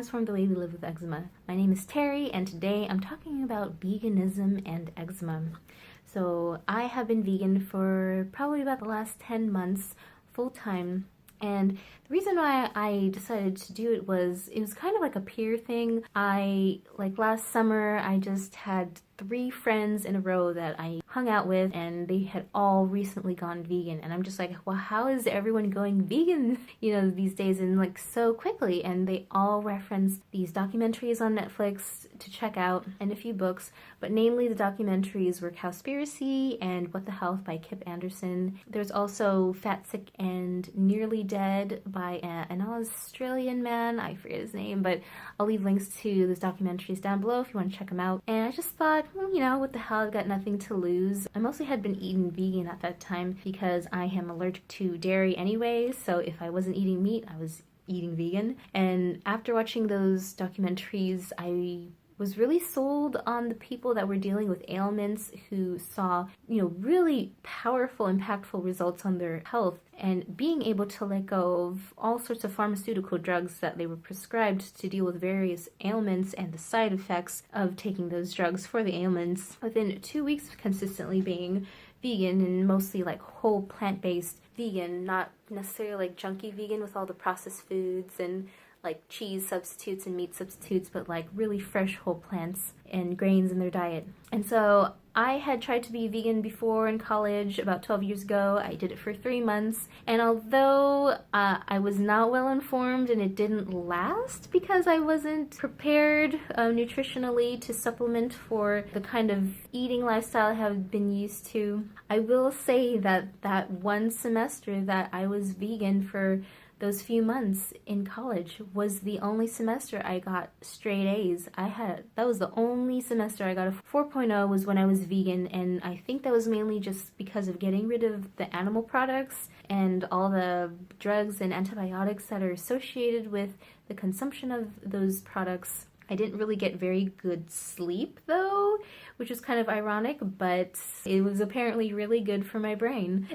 transform the way we live with eczema. My name is Terry, and today I'm talking about veganism and eczema. So I have been vegan for probably about the last 10 months full time. And the reason why I decided to do it was kind of like a peer thing. Last summer, I just had 3 friends in a row that I hung out with, and they had all recently gone vegan. And I'm just like, well, how is everyone going vegan, these days and like so quickly? And they all referenced these documentaries on Netflix to check out and a few books, but namely the documentaries were Cowspiracy and What the Health by Kip Anderson. There's also Fat, Sick, and Nearly Dead by an Australian man. I forget his name, but I'll leave links to those documentaries down below if you want to check them out. And I just thought, what the hell, I've got nothing to lose. I mostly had been eating vegan at that time because I am allergic to dairy anyway, so if I wasn't eating meat, I was eating vegan. And after watching those documentaries, I was really sold on the people that were dealing with ailments who saw, really powerful, impactful results on their health, and being able to let go of all sorts of pharmaceutical drugs that they were prescribed to deal with various ailments and the side effects of taking those drugs for the ailments within 2 weeks of consistently being vegan, and mostly like whole plant-based vegan, not necessarily like junky vegan with all the processed foods and like cheese substitutes and meat substitutes, but like really fresh whole plants and grains in their diet. And so I had tried to be vegan before in college about 12 years ago. I did it for 3 months, and although I was not well informed and it didn't last because I wasn't prepared nutritionally to supplement for the kind of eating lifestyle I have been used to, I will say that 1 semester that I was vegan for those few months in college was the only semester I got straight A's. That was the only semester I got a 4.0 was when I was vegan, and I think that was mainly just because of getting rid of the animal products and all the drugs and antibiotics that are associated with the consumption of those products. I didn't really get very good sleep though, which was kind of ironic, but it was apparently really good for my brain.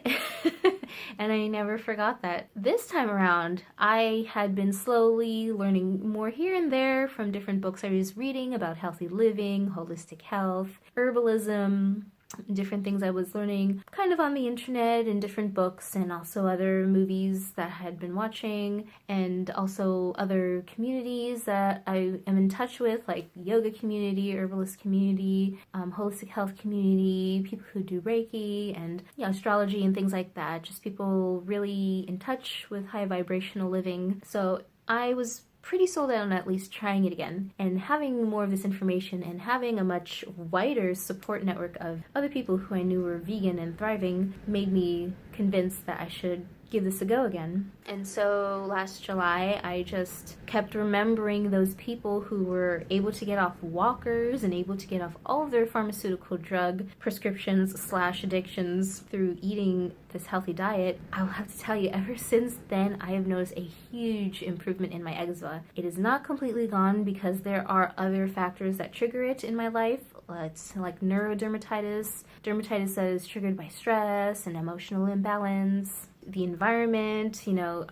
And I never forgot that. This time around, I had been slowly learning more here and there from different books I was reading about healthy living, holistic health, herbalism, different things I was learning kind of on the internet and different books, and also other movies that I had been watching, and also other communities that I am in touch with, like yoga community, herbalist community, holistic health community, people who do Reiki and astrology and things like that. Just people really in touch with high vibrational living. So I was pretty sold out on at least trying it again, and having more of this information and having a much wider support network of other people who I knew were vegan and thriving made me convinced that I should give this a go again. And so last July, I just kept remembering those people who were able to get off walkers and able to get off all of their pharmaceutical drug prescriptions / addictions through eating this healthy diet. I'll have to tell you, ever since then, I have noticed a huge improvement in my eczema. It is not completely gone because there are other factors that trigger it in my life. It's like neurodermatitis, dermatitis that is triggered by stress and emotional imbalance, the environment.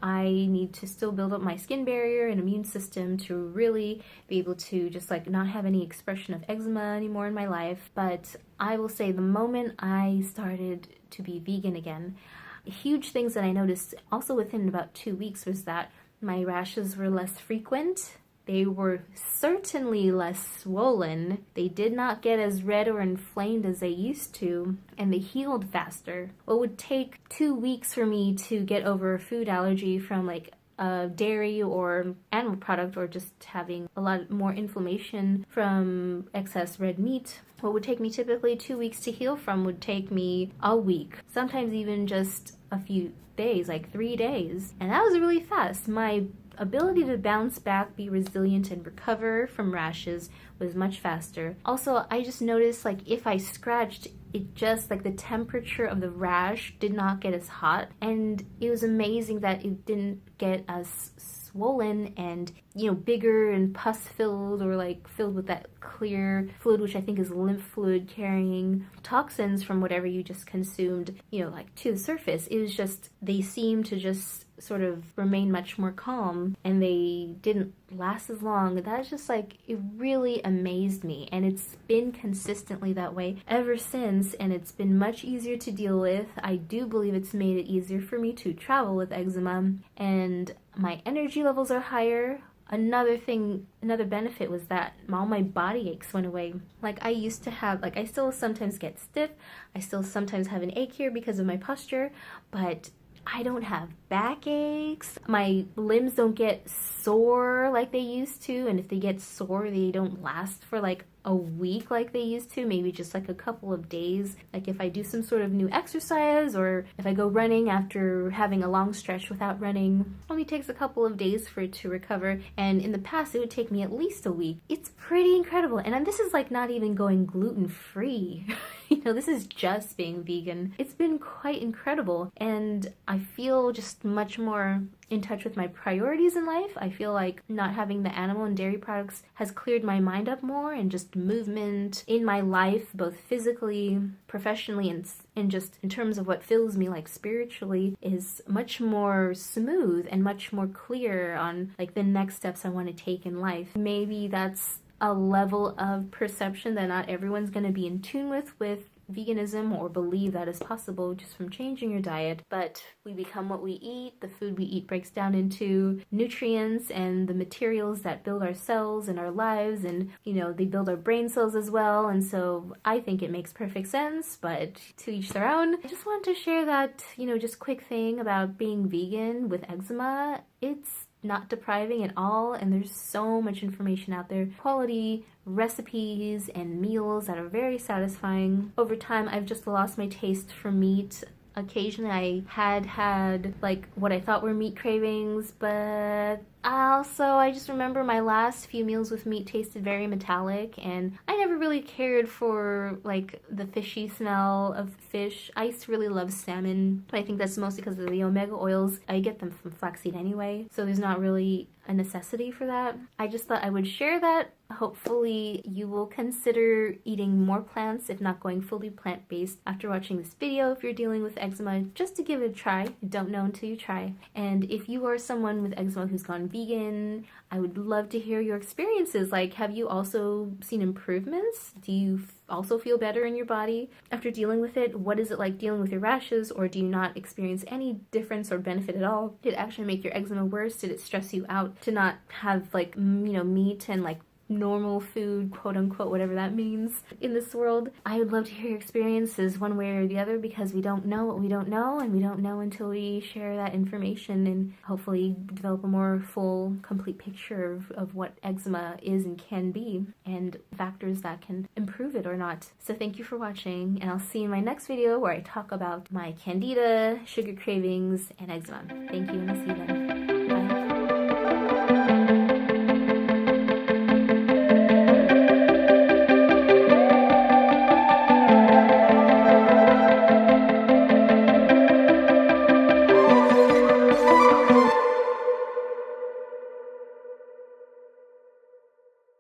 I need to still build up my skin barrier and immune system to really be able to just like not have any expression of eczema anymore in my life. But I will say the moment I started to be vegan again, huge things that I noticed also within about 2 weeks was that my rashes were less frequent. They were certainly less swollen. They did not get as red or inflamed as they used to, and they healed faster. What would take 2 weeks for me to get over a food allergy from like a dairy or animal product, or just having a lot more inflammation from excess red meat, what would take me typically 2 weeks to heal from would take me a week, sometimes even just a few days, like 3 days. And that was really fast. My ability to bounce back, be resilient, and recover from rashes was much faster. Also, I just noticed like if I scratched, it just like the temperature of the rash did not get as hot, and it was amazing that it didn't get as swollen and, you know, bigger and pus filled, or like filled with that clear fluid, which I think is lymph fluid carrying toxins from whatever you just consumed, you know, like to the surface. It was just, they seemed to just sort of remain much more calm, and they didn't last as long. That's just like, it really amazed me, and it's been consistently that way ever since, and it's been much easier to deal with. I do believe it's made it easier for me to travel with eczema, and my energy levels are higher. Another benefit was that all my body aches went away. Like I used to have, like I still sometimes get stiff, I still sometimes have an ache here because of my posture, but I don't have backaches. My limbs don't get sore like they used to, and if they get sore, they don't last for like a week like they used to, maybe just like a couple of days. Like if I do some sort of new exercise, or if I go running after having a long stretch without running, it only takes a couple of days for it to recover, and in the past it would take me at least a week. It's pretty incredible, and this is like not even going gluten-free. You know, this is just being vegan. It's been quite incredible, and I feel just much more in touch with my priorities in life. I feel like not having the animal and dairy products has cleared my mind up more, and just movement in my life, both physically, professionally, and just in terms of what fills me like spiritually, is much more smooth and much more clear on like the next steps I want to take in life. Maybe that's a level of perception that not everyone's going to be in tune with veganism, or believe that is possible just from changing your diet. But we become what we eat. The food we eat breaks down into nutrients and the materials that build our cells and our lives, and you know, they build our brain cells as well. And so I think it makes perfect sense, but to each their own. I just wanted to share that, you know, just quick thing about being vegan with eczema. It's not depriving at all, and there's so much information out there, quality recipes and meals that are very satisfying. Over time, I've just lost my taste for meat. Occasionally I had like what I thought were meat cravings, but I just remember my last few meals with meat tasted very metallic, and I never really cared for like the fishy smell of fish. I used to really love salmon, but I think that's mostly because of the omega oils. I get them from flaxseed anyway, so there's not really a necessity for that. I just thought I would share that. Hopefully you will consider eating more plants, if not going fully plant-based, after watching this video if you're dealing with eczema, just to give it a try. You don't know until you try. And if you are someone with eczema who's gone vegan, I would love to hear your experiences. Like, have you also seen improvements? Do you also feel better in your body after dealing with it? What is it like dealing with your rashes, or do you not experience any difference or benefit at all? Did it actually make your eczema worse? Did it stress you out to not have like, you know, meat and like normal food, quote unquote, whatever that means in this world? I would love to hear your experiences one way or the other, because we don't know what we don't know, and we don't know until we share that information and hopefully develop a more full, complete picture of what eczema is and can be, and factors that can improve it or not. So thank you for watching, and I'll see you in my next video where I talk about my candida, sugar cravings, and eczema. Thank you, and I'll see you then.